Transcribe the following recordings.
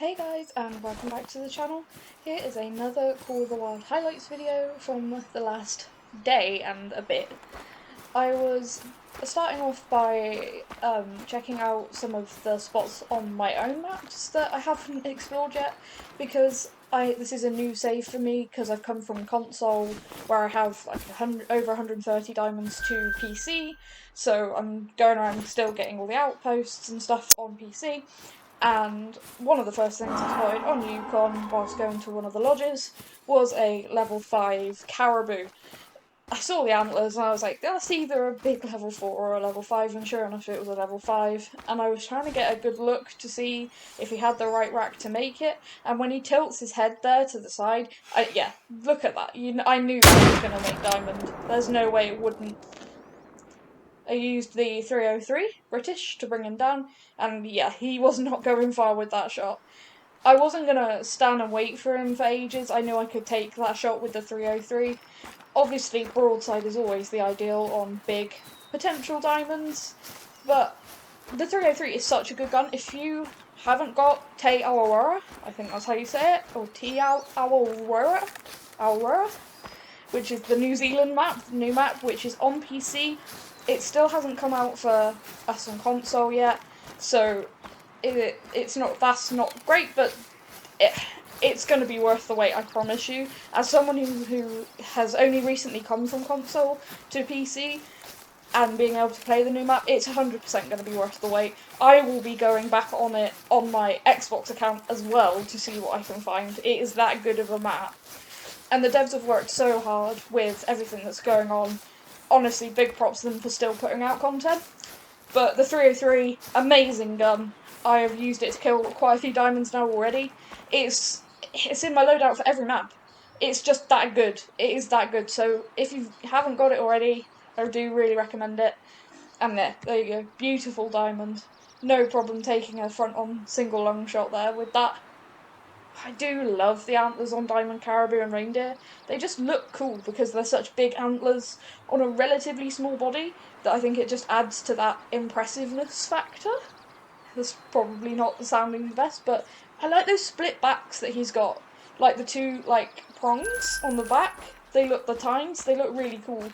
Hey guys, and welcome back to the channel. Here is another Call of the Wild highlights video from the last day and a bit. I was starting off by checking out some of the spots on my own maps that I haven't explored yet, because this is a new save for me because I've come from console where I have like over 130 diamonds to PC, so I'm going around still getting all the outposts and stuff on PC. And one of the first things I spotted on Yukon whilst going to one of the lodges was a level 5 caribou. I saw the antlers and I was like, that's either a big level 4 or a level 5, and sure enough it was a level 5. And I was trying to get a good look to see if he had the right rack to make it, and when he tilts his head there to the side, yeah, look at that. I knew that was going to make diamond. There's no way it wouldn't. I used the 303 British to bring him down, and yeah, he was not going far with that shot. I wasn't gonna stand and wait for him for ages. I knew I could take that shot with the 303. Obviously, broadside is always the ideal on big potential diamonds, but the 303 is such a good gun. If you haven't got Te Aurora, I think that's how you say it, or Te Aurora, which is the New Zealand map, the new map, which is on PC. It still hasn't come out for us on console yet, so that's not great, but it's going to be worth the wait, I promise you. As someone who has only recently come from console to PC and being able to play the new map, it's 100% going to be worth the wait. I will be going back on it on my Xbox account as well to see what I can find. It is that good of a map. And the devs have worked so hard with everything that's going on. Honestly, big props to them for still putting out content. But the 303, amazing gun. I have used it to kill quite a few diamonds now already. It's in my loadout for every map. It's just that good. It is that good. So if you haven't got it already, I do really recommend it. And there you go. Beautiful diamond. No problem taking a front on single lung shot there with that. I do love the antlers on diamond caribou and reindeer. They just look cool because they're such big antlers on a relatively small body that I think it just adds to that impressiveness factor. That's probably not sounding the best, but I like those split backs that he's got. Like the two prongs on the back. They look really cool.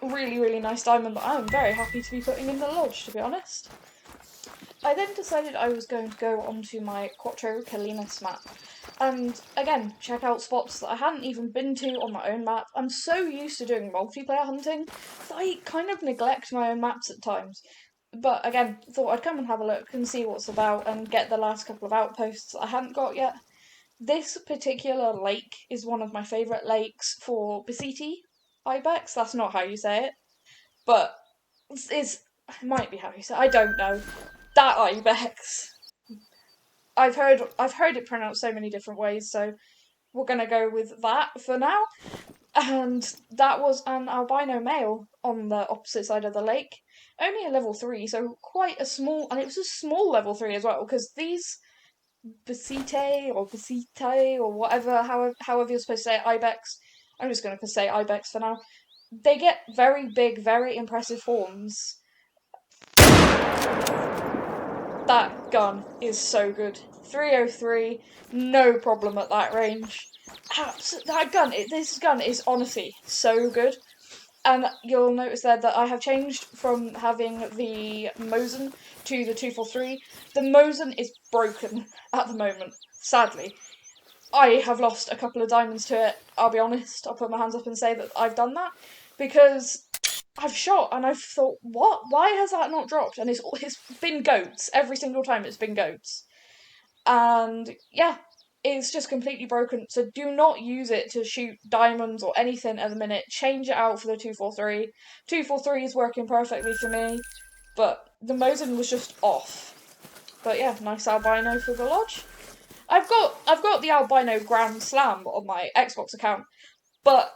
Really, really nice diamond that I'm very happy to be putting in the lodge, to be honest. I then decided I was going to go onto my Quattro Calinas map, and again, check out spots that I hadn't even been to on my own map. I'm so used to doing multiplayer hunting that I kind of neglect my own maps at times. But again, thought I'd come and have a look and see what's about and get the last couple of outposts I hadn't got yet. This particular lake is one of my favourite lakes for Basiti Ibex. That's not how you say it, but it might be how you say it. I don't know. That Ibex. I've heard it pronounced so many different ways, so we're gonna go with that for now. And that was an albino male on the opposite side of the lake. Only a level 3, so quite a small, and it was a small level 3 as well, because these Basite or whatever, however you're supposed to say it, Ibex, I'm just going to say Ibex for now, they get very big, very impressive horns. That gun is so good. 303, no problem at that range. This gun is honestly so good. And you'll notice there that I have changed from having the Mosin to the 243. The Mosin is broken at the moment, sadly. I have lost a couple of diamonds to it, I'll be honest. I'll put my hands up and say that I've done that, because I've shot and I've thought, what? Why has that not dropped? And it's been goats. Every single time it's been goats. And yeah, it's just completely broken. So do not use it to shoot diamonds or anything at the minute. Change it out for the 243. 243 is working perfectly for me, but the Mosin was just off. But yeah, nice albino for the lodge. I've got the albino Grand Slam on my Xbox account, but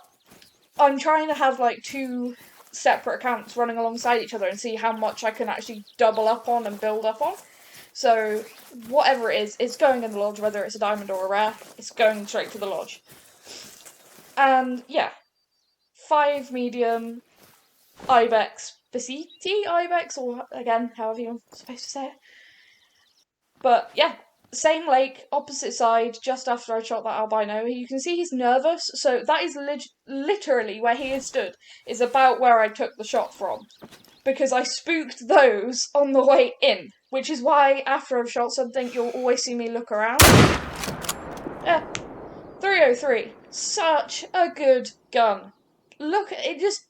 I'm trying to have like two separate accounts running alongside each other and see how much I can actually double up on and build up on. So whatever it is, it's going in the lodge, whether it's a diamond or a rare, it's going straight to the lodge. And yeah, 5 medium Ibex Basiti Ibex, or again, however you're supposed to say it. But yeah, Same lake, opposite side, just after I shot that albino. You can see he's nervous, so that is literally where he is stood, is about where I took the shot from. Because I spooked those on the way in, which is why after I've shot something, you'll always see me look around. Yeah, 303. Such a good gun. Look, it just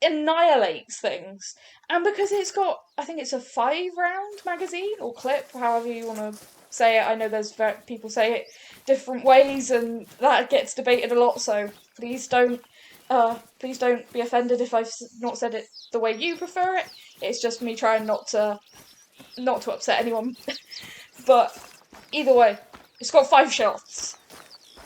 annihilates things. And because it's got, I think it's a 5-round magazine or clip, however you want to say it. I know there's people say it different ways, and that gets debated a lot. So please don't be offended if I've not said it the way you prefer it. It's just me trying not to upset anyone. But either way, it's got 5 shots.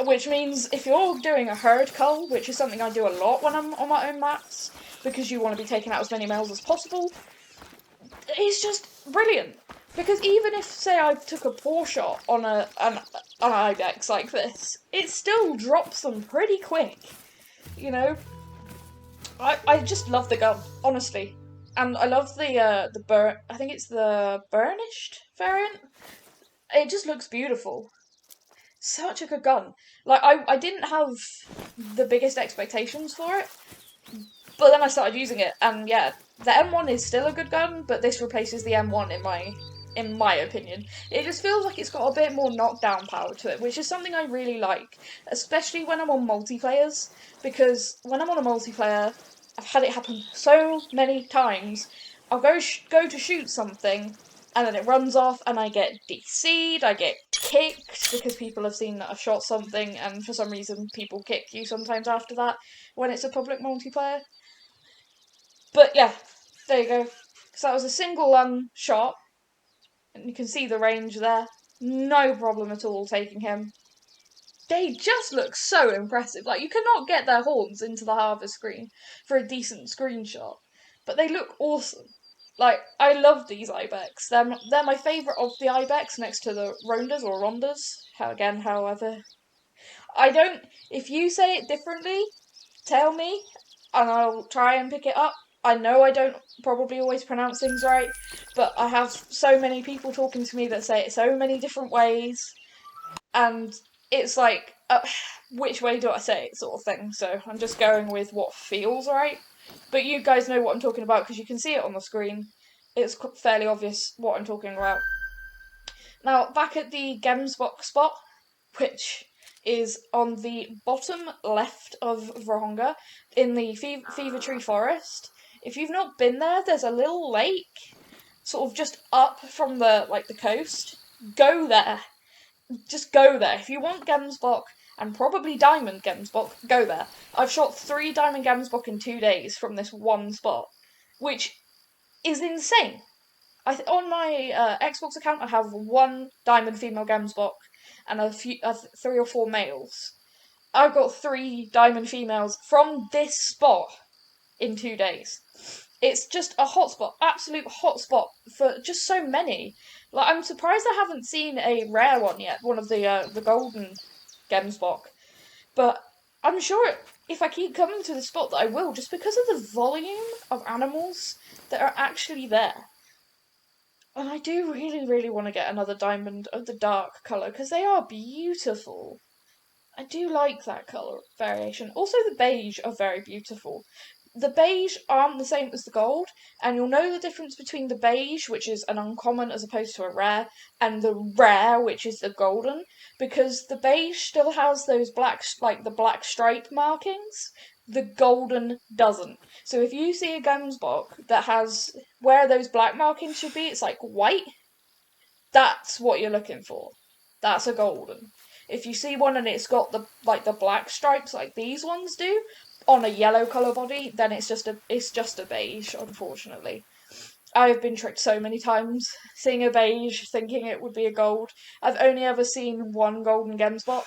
Which means if you're doing a herd cull, which is something I do a lot when I'm on my own maps, because you want to be taking out as many males as possible, it's just brilliant. Because even if, say, I took a poor shot on an ibex like this, it still drops them pretty quick. You know, I just love the gun, honestly, and I love the I think it's the burnished variant. It just looks beautiful. Such a good gun. Like, I didn't have the biggest expectations for it, but then I started using it, and yeah, the M1 is still a good gun, but this replaces the M1 in my opinion. It just feels like it's got a bit more knockdown power to it, which is something I really like, especially when I'm on multiplayers, because when I'm on a multiplayer, I've had it happen so many times. I'll go to shoot something, and then it runs off, and I get DC'd, I get kicked, because people have seen that I've shot something, and for some reason people kick you sometimes after that, when it's a public multiplayer. But yeah, there you go. So that was a single shot, and you can see the range there. No problem at all taking him. They just look so impressive. Like, you cannot get their horns into the harvest screen for a decent screenshot, but they look awesome. Like, I love these ibex. They're my favourite of the ibex, next to the rondas or rondas. However, I don't. If you say it differently, tell me, and I'll try and pick it up. I know I don't probably always pronounce things right, but I have so many people talking to me that say it so many different ways, and it's like, which way do I say it, sort of thing. So I'm just going with what feels right. But you guys know what I'm talking about because you can see it on the screen. It's fairly obvious what I'm talking about. Now, back at the Gemsbok spot, which is on the bottom left of Vronga in the Fever Tree Forest. If you've not been there, there's a little lake, sort of just up from the coast. Go there. Just go there. If you want Gemsbok, and probably Diamond Gemsbok, go there. I've shot 3 Diamond Gemsbok in 2 days from this one spot, which is insane. On my Xbox account, I have 1 Diamond female Gemsbok and a few, 3 or 4 males. I've got 3 Diamond females from this spot in 2 days. It's just a hotspot, absolute hotspot for just so many. Like, I'm surprised I haven't seen a rare one yet, one of the golden Gemsbok. But I'm sure if I keep coming to the spot that I will, just because of the volume of animals that are actually there. And I do really, really want to get another diamond of the dark colour, because they are beautiful. I do like that colour variation. Also, the beige are very beautiful. The beige aren't the same as the gold, and you'll know the difference between the beige, which is an uncommon as opposed to a rare, and the rare, which is the golden, because the beige still has those black, like the black stripe markings. The golden doesn't. So if you see a Gemsbok that has where those black markings should be, it's like white. That's what you're looking for. That's a golden. If you see one and it's got the black stripes like these ones do on a yellow colour body, then it's just a beige, unfortunately. I have been tricked so many times seeing a beige, thinking it would be a gold. I've only ever seen 1 golden Gemsbok.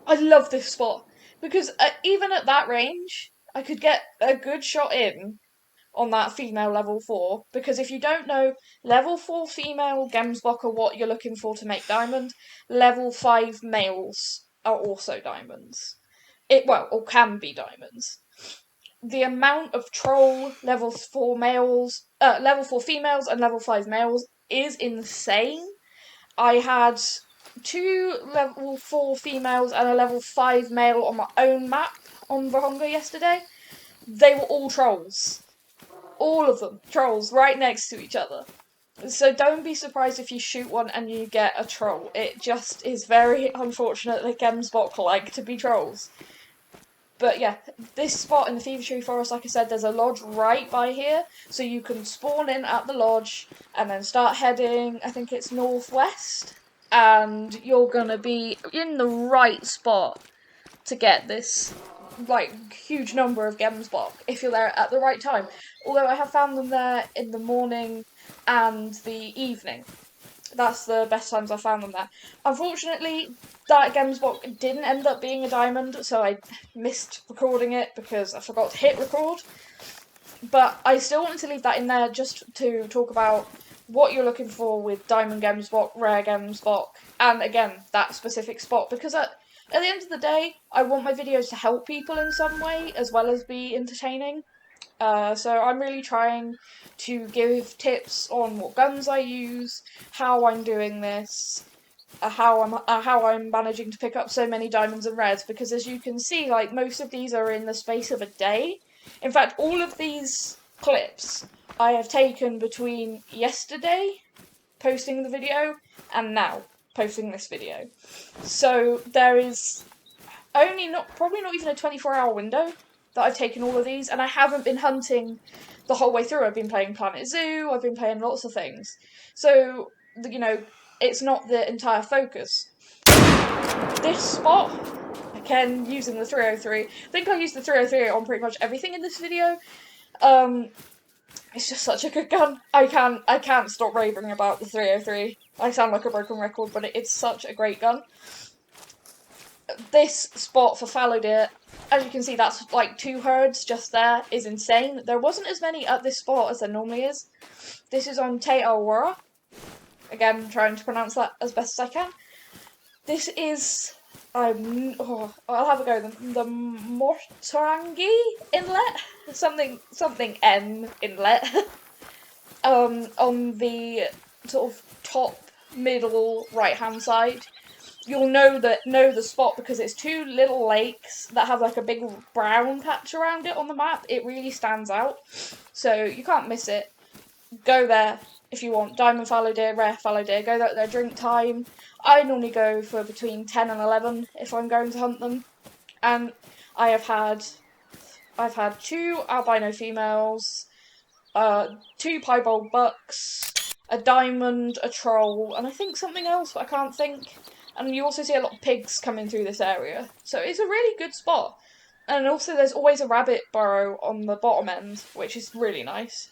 I love this spot because even at that range, I could get a good shot in on that female level 4, because if you don't know, level 4 female Gemsbok are what you're looking for to make diamond. Level 5 males are also diamonds. Or can be diamonds. the amount of troll level 4 level 4 females and level 5 males is insane. I had 2 level 4 females and a level 5 male on my own map on Vahonga yesterday. They were all trolls. All of them. Trolls right next to each other. So don't be surprised if you shoot one and you get a troll. It just is very unfortunate that Gemsbok like to be trolls. But yeah, this spot in the Fever Tree Forest, like I said, there's a lodge right by here, so you can spawn in at the lodge and then start heading, I think it's northwest, and you're gonna be in the right spot to get this, like, huge number of Gemsbok if you're there at the right time. Although I have found them there in the morning and the evening. That's the best times I found them there. Unfortunately, that Gemsbok didn't end up being a diamond, so I missed recording it because I forgot to hit record. But I still wanted to leave that in there just to talk about what you're looking for with diamond Gemsbok, rare Gemsbok, and again, that specific spot, because at the end of the day, I want my videos to help people in some way, as well as be entertaining. So I'm really trying to give tips on what guns I use, how I'm doing this, how I'm managing to pick up so many diamonds and reds, because as you can see, like, most of these are in the space of a day. In fact, all of these clips I have taken between yesterday, posting the video, and now, posting this video. So there is probably not even a 24-hour window that I've taken all of these, and I haven't been hunting the whole way through. I've been playing Planet Zoo, I've been playing lots of things. So, you know, it's not the entire focus. This spot, again, using the 303, I think I used the 303 on pretty much everything in this video. It's just such a good gun. I can't stop raving about the 303. I sound like a broken record, but it's such a great gun. This spot for fallow deer, as you can see, that's like 2 herds just there, is insane. There wasn't as many at this spot as there normally is. This is on Te Aurora. Again, trying to pronounce that as best as I can. This is, I'll have a go, the Mortarangi Inlet? Something N Inlet. On the sort of top middle right hand side. You'll know the spot because it's 2 little lakes that have like a big brown patch around it on the map. It really stands out, so you can't miss it. Go there if you want diamond fallow deer, rare fallow deer. Go there at their drink time. I normally go for between 10 and 11 if I'm going to hunt them, and I've had 2 albino females, 2 piebald bucks, a diamond, a troll, and I think something else, but I can't think. And you also see a lot of pigs coming through this area. So it's a really good spot. And also there's always a rabbit burrow on the bottom end, which is really nice.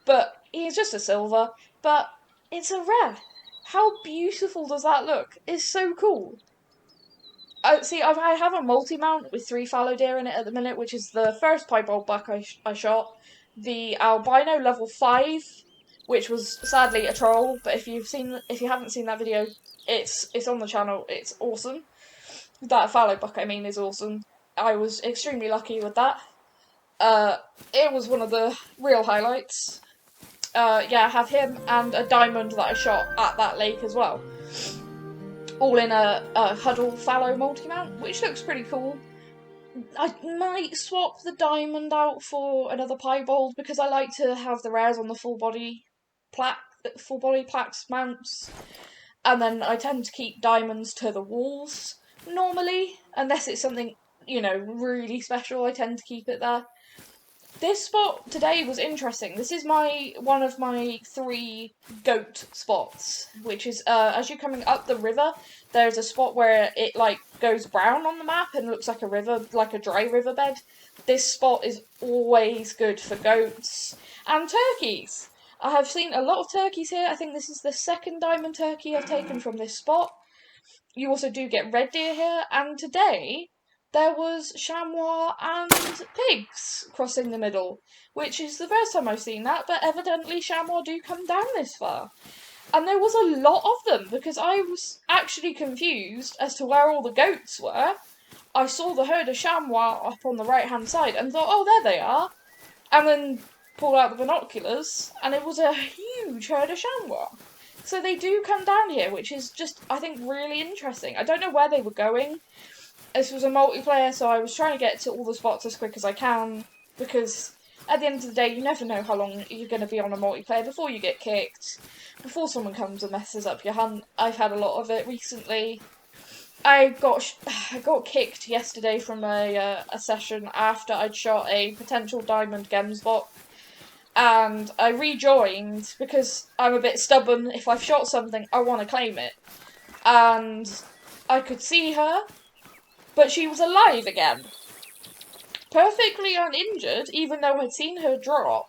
But he's just a silver, but it's a rare. How beautiful does that look? It's so cool. See, I have a multi-mount with 3 fallow deer in it at the minute, which is the first piebald buck I shot. The albino level 5, which was sadly a troll, but if you haven't seen that video, it's on the channel. It's awesome. That fallow buck, I mean, is awesome. I was extremely lucky with that. It was one of the real highlights. Yeah, I have him and a diamond that I shot at that lake as well. All in a huddle fallow multi-mount, which looks pretty cool. I might swap the diamond out for another piebald because I like to have the rares on the full body plaques mounts. And then I tend to keep diamonds to the walls, normally. Unless it's something, really special, I tend to keep it there. This spot today was interesting. This is one of my 3 goat spots, which is, as you're coming up the river, there's a spot where it, goes brown on the map and looks like a river, like a dry riverbed. This spot is always good for goats and turkeys. I have seen a lot of turkeys here. I think this is the 2nd diamond turkey I've taken from this spot. You also do get red deer here, and today there was chamois and pigs crossing the middle, which is the first time I've seen that, but evidently chamois do come down this far. And there was a lot of them, because I was actually confused as to where all the goats were. I saw the herd of chamois up on the right-hand side and thought, oh, there they are. And then pulled out the binoculars, and it was a huge herd of chamois. So they do come down here, which is just, I think, really interesting. I don't know where they were going. This was a multiplayer, so I was trying to get to all the spots as quick as I can, because at the end of the day, you never know how long you're going to be on a multiplayer before you get kicked, before someone comes and messes up your hunt. I've had a lot of it recently. I got kicked yesterday from a session after I'd shot a potential diamond gems bot, and I rejoined because I'm a bit stubborn. If I've shot something, I want to claim it. And I could see her, but she was alive again. Perfectly uninjured, even though I'd seen her drop.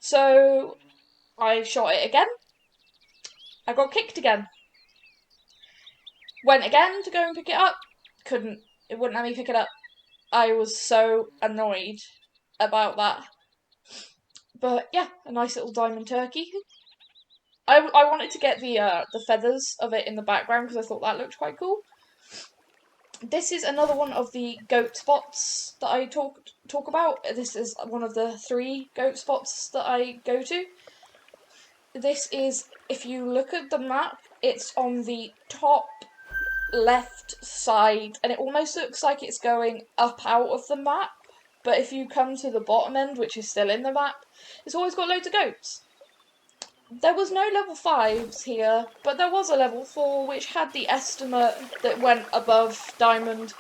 So I shot it again. I got kicked again. Went again to go and pick it up. Couldn't. It wouldn't let me pick it up. I was so annoyed about that. But yeah, a nice little diamond turkey. I wanted to get the feathers of it in the background because I thought that looked quite cool. This is another one of the goat spots that I talk about. This is one of the 3 goat spots that I go to. This is, if you look at the map, it's on the top left side, and it almost looks like it's going up out of the map. But if you come to the bottom end, which is still in the map, it's always got loads of goats. There was no level 5s here, but there was a level 4 which had the estimate that went above diamond.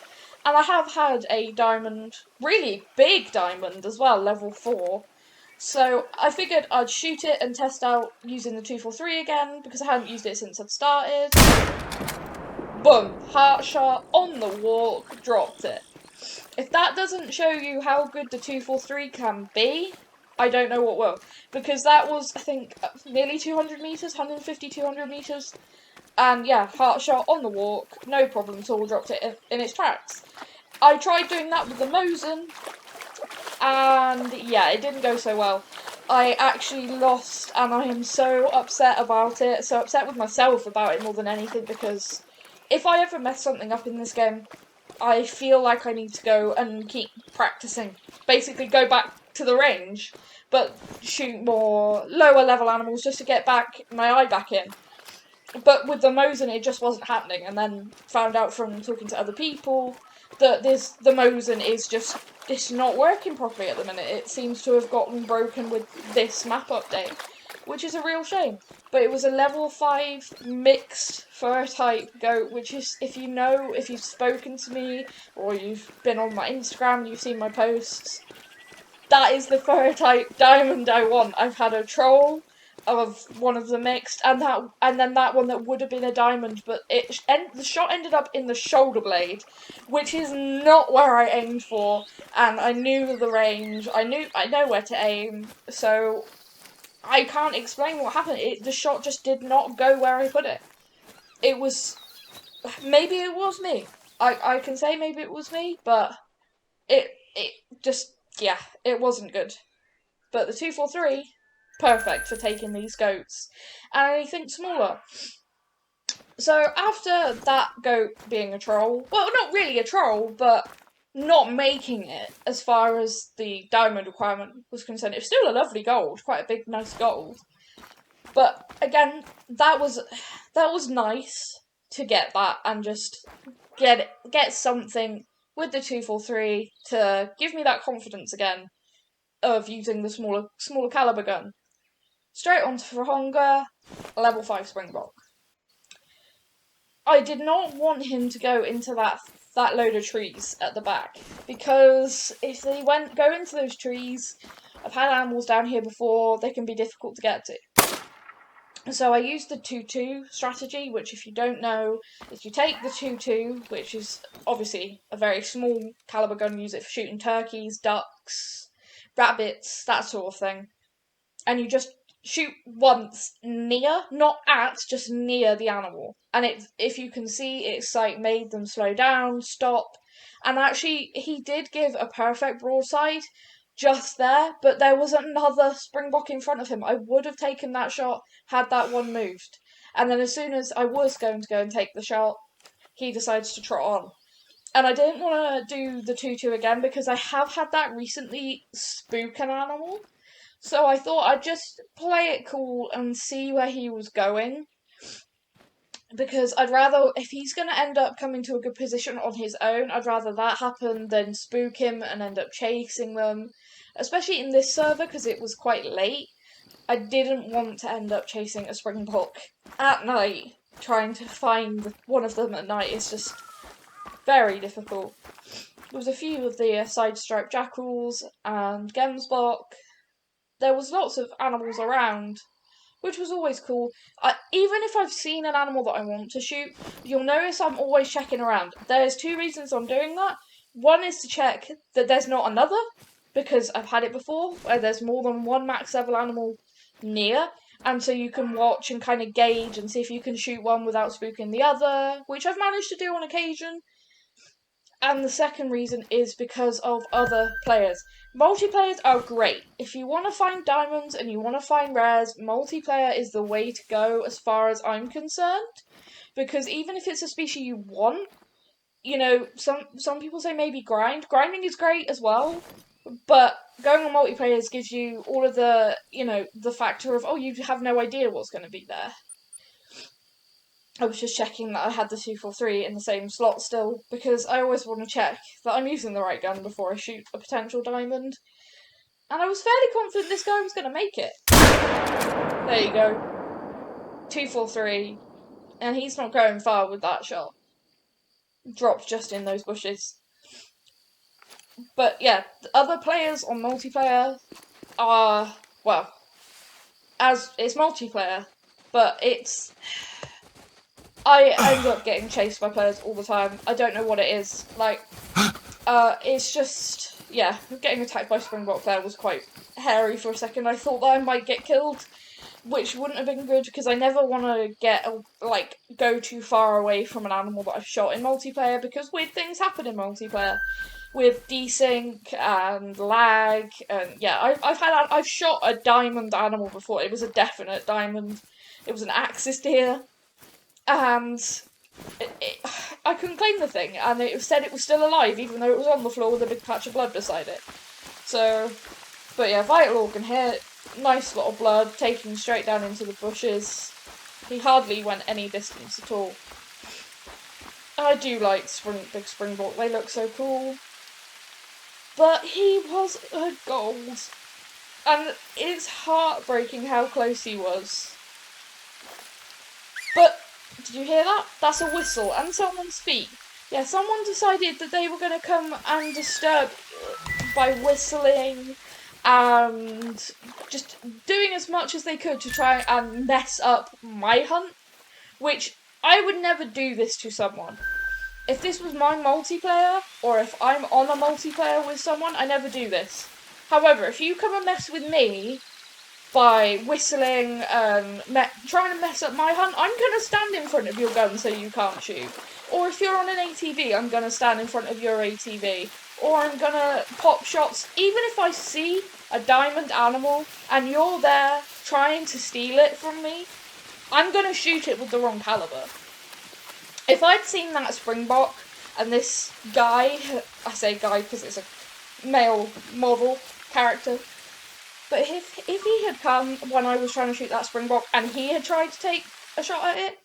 And I have had a diamond, really big diamond as well, level 4. So I figured I'd shoot it and test out using the 243 again, because I hadn't used it since I'd started. Boom! Heart shot, on the walk, dropped it. If that doesn't show you how good the 243 can be, I don't know what will. Because that was, I think, nearly 200 metres, 150, 200 metres. And yeah, heart shot on the walk, no problem at all, dropped it in its tracks. I tried doing that with the Mosin, and yeah, it didn't go so well. I actually lost, and I am so upset about it. So upset with myself about it more than anything, because if I ever mess something up in this game, I feel like I need to go and keep practicing. Basically go back to the range, but shoot more lower level animals just to get my eye back in. But with the Mosin, it just wasn't happening, and then found out from talking to other people that the Mosin is just, it's not working properly at the minute. It seems to have gotten broken with this map update, which is a real shame. But it was a level 5 mixed fur type goat, which is, if you've spoken to me, or you've been on my Instagram, you've seen my posts, that is the fur type diamond I want. I've had a troll of one of the mixed, and then that one that would have been a diamond, but the shot ended up in the shoulder blade, which is not where I aimed for, and I knew the range, I know where to aim, so I can't explain what happened. The shot just did not go where I put it. It was, maybe it was me. I can say maybe it was me, but it just, yeah, it wasn't good. But the 243, perfect for taking these goats. And anything smaller. So after that goat being a troll, well, not really a troll, but not making it as far as the diamond requirement was concerned, it was still a lovely gold, quite a big, nice gold. But again, that was nice to get that and just get something with the 243 to give me that confidence again of using the smaller caliber gun. Straight on to Fahonga, level 5 Springbok. I did not want him to go into that load of trees at the back, because if they go into those trees, I've had animals down here before, they can be difficult to get to. So I used the 2-2 strategy, which, if you don't know, is you take the 2-2, which is obviously a very small caliber gun, use it for shooting turkeys, ducks, rabbits, that sort of thing, and you just shoot once near, not at, just near the animal. And if you can see, it's like made them slow down, stop. And actually, he did give a perfect broadside just there, but there was another Springbok in front of him. I would have taken that shot had that one moved. And then as soon as I was going to go and take the shot, he decides to trot on. And I didn't want to do the 2-2 again because I have had that recently spook an animal. So I thought I'd just play it cool and see where he was going. Because I'd rather, if he's going to end up coming to a good position on his own, I'd rather that happen than spook him and end up chasing them. Especially in this server because it was quite late. I didn't want to end up chasing a springbok at night. Trying to find one of them at night is just very difficult. There was a few of the side striped jackals and gemsbok. There was lots of animals around, which was always cool. Even if I've seen an animal that I want to shoot, you'll notice I'm always checking around. There's two reasons I'm doing that. One is to check that there's not another, because I've had it before, where there's more than one max level animal near, and so you can watch and kind of gauge and see if you can shoot one without spooking the other, which I've managed to do on occasion. And the second reason is because of other players. Multiplayers are great. If you want to find diamonds and you want to find rares, multiplayer is the way to go as far as I'm concerned. Because even if it's a species you want, you know, some people say maybe grind. Grinding is great as well. But going on multiplayer gives you all of the, you know, the factor of, oh, you have no idea what's going to be there. I was just checking that I had the 243 in the same slot still, because I always want to check that I'm using the right gun before I shoot a potential diamond. And I was fairly confident this guy was going to make it. There you go. 243. And he's not going far with that shot. Dropped just in those bushes. But yeah, other players on multiplayer are, well, as it's multiplayer, but it's... I end up getting chased by players all the time. I don't know what it is. Like, it's just, yeah, getting attacked by a springbok player was quite hairy for a second. I thought that I might get killed, which wouldn't have been good because I never want to go too far away from an animal that I've shot in multiplayer, because weird things happen in multiplayer with desync and lag, and yeah, I've shot a diamond animal before. It was a definite diamond. It was an axis deer. And I couldn't claim the thing, and it said it was still alive, even though it was on the floor with a big patch of blood beside it. So, but yeah, vital organ here, nice lot of blood, taking straight down into the bushes. He hardly went any distance at all. I do like big springbok, they look so cool. But he was a gold. And it's heartbreaking how close he was. But did you hear that? That's a whistle and someone's feet. Yeah, someone decided that they were going to come and disturb by whistling and just doing as much as they could to try and mess up my hunt, which I would never do this to someone. If this was my multiplayer, or if I'm on a multiplayer with someone, I never do this. However, if you come and mess with me by whistling and trying to mess up my hunt, I'm going to stand in front of your gun so you can't shoot. Or if you're on an ATV, I'm going to stand in front of your ATV. Or I'm going to pop shots. Even if I see a diamond animal and you're there trying to steal it from me, I'm going to shoot it with the wrong caliber. If I'd seen that springbok and this guy, I say guy because it's a male model character, but if he had come when I was trying to shoot that springbok and he had tried to take a shot at it,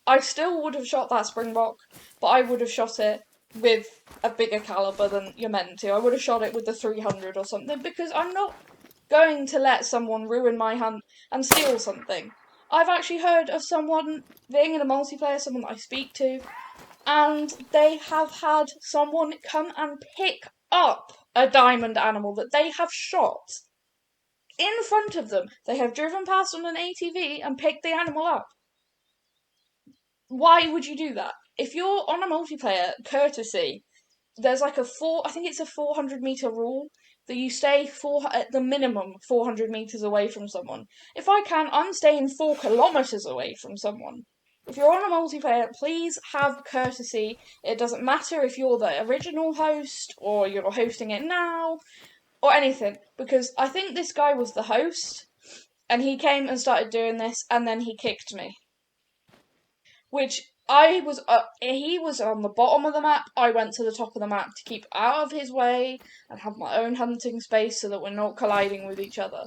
I still would have shot that springbok, but I would have shot it with a bigger caliber than you're meant to. I would have shot it with the 300 or something, because I'm not going to let someone ruin my hunt and steal something. I've actually heard of someone being in a multiplayer, someone that I speak to, and they have had someone come and pick up a diamond animal that they have shot in front of them. They have driven past on an ATV and picked the animal up. Why would you do that? If you're on a multiplayer, courtesy, there's like I think it's a 400-meter rule that you stay at the minimum 400 meters away from someone. If I can, I'm staying 4 kilometers away from someone. If you're on a multiplayer, please have courtesy. It doesn't matter if you're the original host or you're hosting it now or anything, because I think this guy was the host and he came and started doing this and then he kicked me. Which he was on the bottom of the map. I went to the top of the map to keep out of his way and have my own hunting space so that we're not colliding with each other.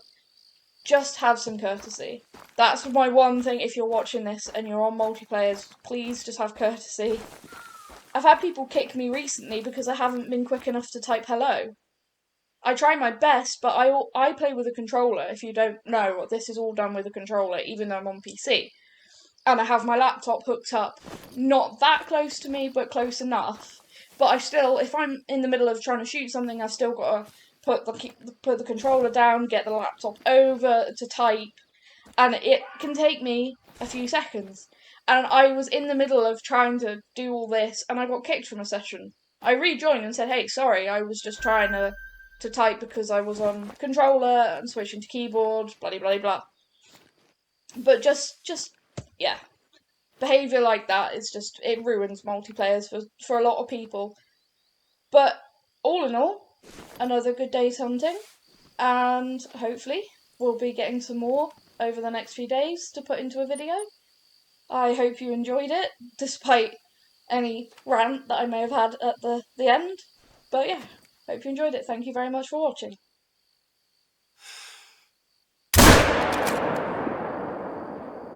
Just have some courtesy. That's my one thing. If you're watching this and you're on multiplayers, please just have courtesy. I've had people kick me recently because I haven't been quick enough to type hello. I try my best, but I play with a controller. If you don't know, this is all done with a controller, even though I'm on PC. And I have my laptop hooked up, not that close to me, but close enough. But I still, if I'm in the middle of trying to shoot something, I've still got to put the controller down, get the laptop over to type, and it can take me a few seconds. And I was in the middle of trying to do all this, and I got kicked from a session. I rejoined and said, "Hey, sorry, I was just trying to type because I was on controller and switching to keyboard, blah blah blah." But just yeah, behaviour like that is just, it ruins multiplayers for a lot of people. But all in all, another good day's hunting, and hopefully we'll be getting some more over the next few days to put into a video. I hope you enjoyed it, despite any rant that I may have had at the end. But yeah, hope you enjoyed it. Thank you very much for watching.